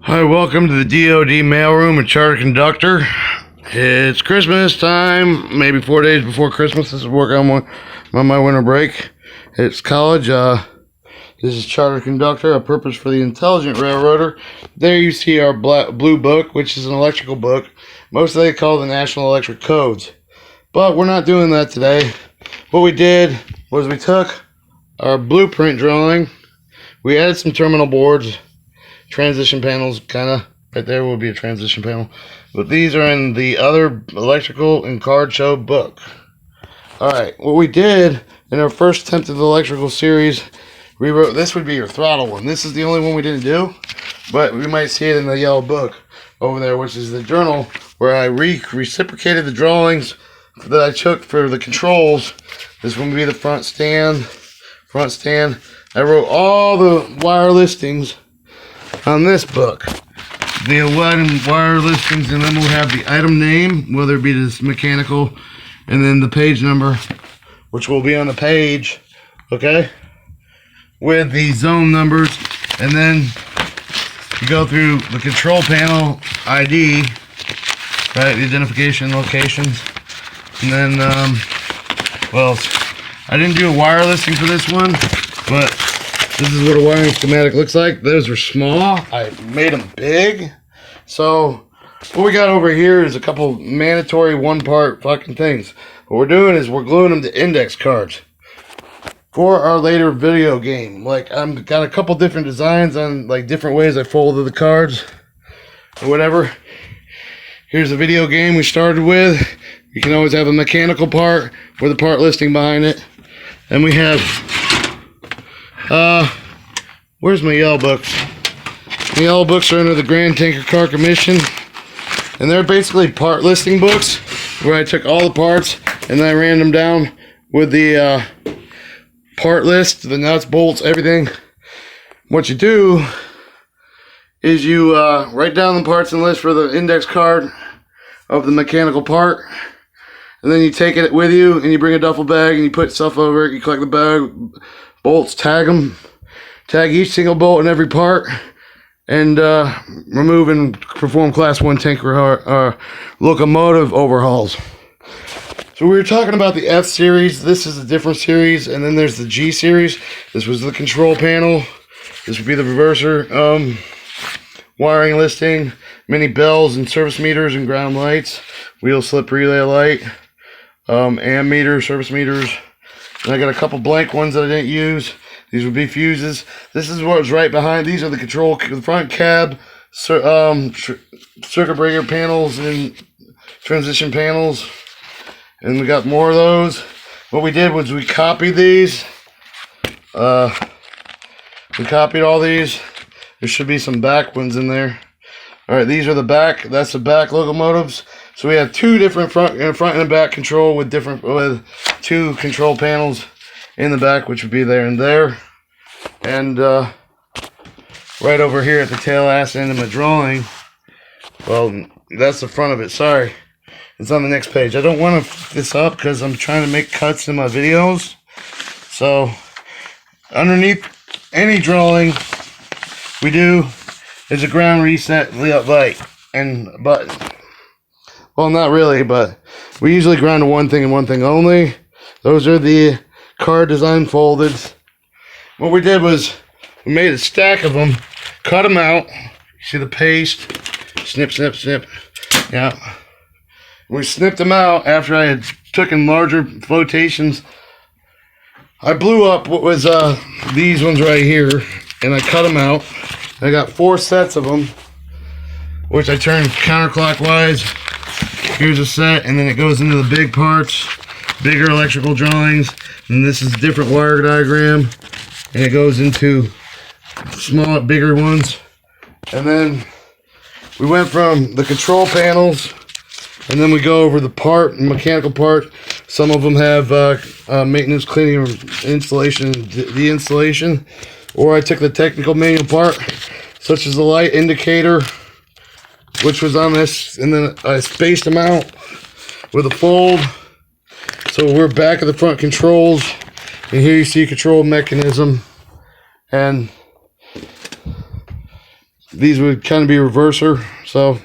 Hi, welcome to the DoD mailroom at Chartertoconductor. It's Christmas time, maybe 4 days before Christmas. This is work on my winter break. It's college. This is Chartertoconductor, a purpose for the intelligent railroader. There you see our blue book, which is an electrical book. Most of they call the National Electric Codes. But we're not doing that today. What we did was we took our blueprint drawing. We added some terminal boards. Transition panels, kind of right there will be a transition panel, but these are in the other electrical and card show book. Alright, what we did in our first attempt at the electrical series, we wrote, this would be your throttle one. This is the only one we didn't do, but we might see it in the yellow book over there, which is the journal where I reciprocated the drawings that I took for the controls. This one would be the front stand. I wrote all the wire listings on this book, the wire listings, and then we'll have the item name, whether it be this mechanical, and then the page number, which will be on the page, okay, with the zone numbers. And then you go through the control panel ID, right, the identification locations, and then well, I didn't do a wire listing for this one, but this is what a wiring schematic looks like. Those are small. I made them big. So what we got over here is a couple mandatory one-part fucking things. What we're doing is we're gluing them to index cards for our later video game. Like, I've got a couple different designs on like different ways I folded the cards or whatever. Here's a video game we started with. You can always have a mechanical part with a part listing behind it. And we have where's my yellow books? The yellow books are under the Grand Tanker Car Commission, and they're basically part listing books where I took all the parts and then I ran them down with the part list, the nuts, bolts, everything. What you do is you write down the parts and list for the index card of the mechanical part, and then you take it with you and you bring a duffel bag and you put stuff over it. You collect the bag, bolts, tag them, tag each single bolt in every part, and remove and perform class 1 tanker locomotive overhauls. So we were talking about the F series. This is a different series, and then there's the G series. This was the control panel. This would be the reverser, wiring listing, many bells and service meters and ground lights, wheel slip relay light, ammeter, service meters. And I got a couple blank ones that I didn't use. These would be fuses. This is what was right behind. These are the control, the front cab, circuit breaker panels and transition panels. And we got more of those. What we did was we copied these. We copied all these. There should be some back ones in there. All right, these are the back. That's the back locomotives. So we have two different front and back control with two control panels in the back, which would be there and there. And right over here at the tail ass end of my drawing, well, that's the front of it. Sorry, it's on the next page. I don't want to f this up because I'm trying to make cuts in my videos. So underneath any drawing we do is a ground reset light and button. Well, not really, but we usually ground to one thing and one thing only. Those are the card design folded. What we did was we made a stack of them, cut them out. See the paste? Snip, snip, snip. Yeah. We snipped them out after I had taken larger flotations. I blew up what was these ones right here, and I cut them out. I got 4 sets of them, which I turned counterclockwise. Here's a set, and then it goes into the big parts, bigger electrical drawings, and this is a different wire diagram, and it goes into smaller, bigger ones. And then we went from the control panels, and then we go over the part, mechanical part. Some of them have maintenance, cleaning, or installation, the installation. Or I took the technical manual part, such as the light indicator, which was on this, and then I spaced them out with a fold. So we're back at the front controls, and here you see control mechanism, and these would kind of be reverser, so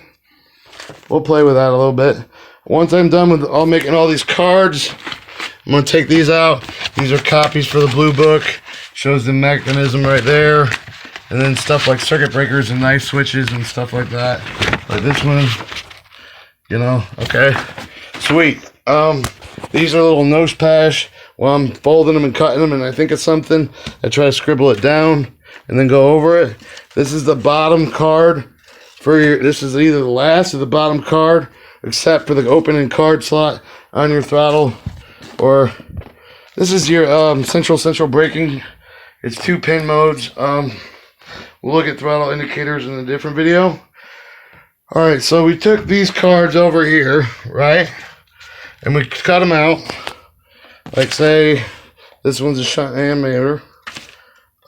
we'll play with that a little bit. Once I'm done with making all these cards, I'm going to take these out. These are copies for the blue book. Shows the mechanism right there. And then stuff like circuit breakers and knife switches and stuff like that. Like this one, you know, okay. Sweet. These are little nose pash. While I'm folding them and cutting them and I think of something, I try to scribble it down and then go over it. This is the bottom card for your, this is either the last or the bottom card, except for the opening card slot on your throttle. Or this is your central braking. It's 2 pin modes. We'll look at throttle indicators in a different video. Alright, so we took these cards over here, right? And we cut them out. Like say, this one's a shunt ammeter.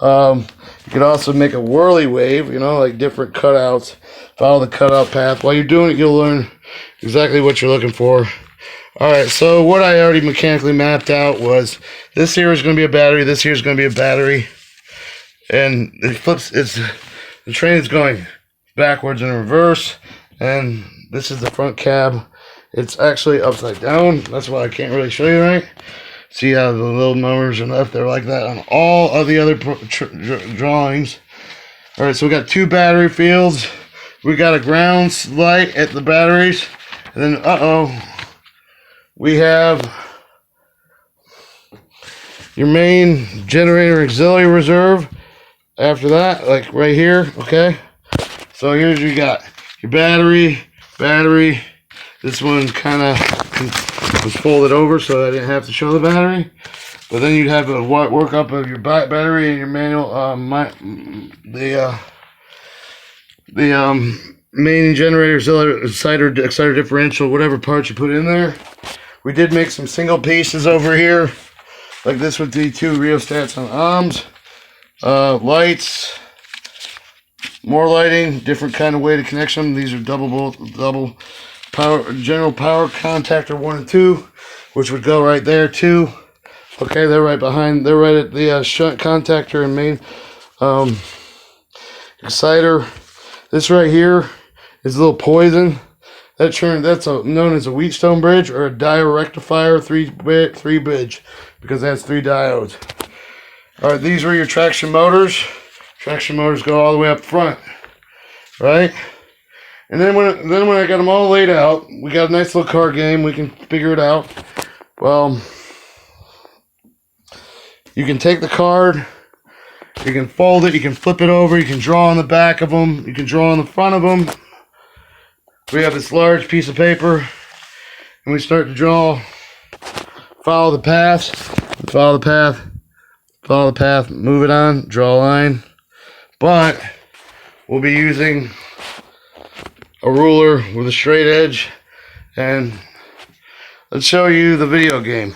You could also make a whirly wave, you know, like different cutouts. Follow the cutout path. While you're doing it, you'll learn exactly what you're looking for. Alright, so what I already mechanically mapped out was this here is going to be a battery, this here is going to be a battery. And it flips, the train is going backwards and reverse, and this is the front cab. It's actually upside down, that's why I can't really show you right. See how the little numbers are left there like that on all of the other drawings. Alright, so we got 2 battery fields. We got a ground light at the batteries, and then, we have your main generator auxiliary reserve. After that, like right here, okay? So here's you got your battery. This one kind of was folded over so I didn't have to show the battery. But then you'd have a work up of your battery and your manual, main generator, auxiliary, exciter differential, whatever parts you put in there. We did make some single pieces over here. Like this would be 2 rheostats on arms. Lights, more lighting, different kind of way to connect them. These are double power, general power contactor 1 and 2, which would go right there too. Okay, they're right behind, they're right at the shunt contactor and main exciter. This right here is a little poison. That's known as a Wheatstone bridge or a diode rectifier 3 bridge, because it has 3 diodes. Alright, these are your traction motors. Traction motors go all the way up front, right? And then when I got them all laid out, we got a nice little card game. We can figure it out. Well, you can take the card, you can fold it, you can flip it over, you can draw on the back of them, you can draw on the front of them. We have this large piece of paper, and we start to draw. Follow the path, follow the path. Follow the path, move it on, draw a line. But we'll be using a ruler with a straight edge. And let's show you the video game.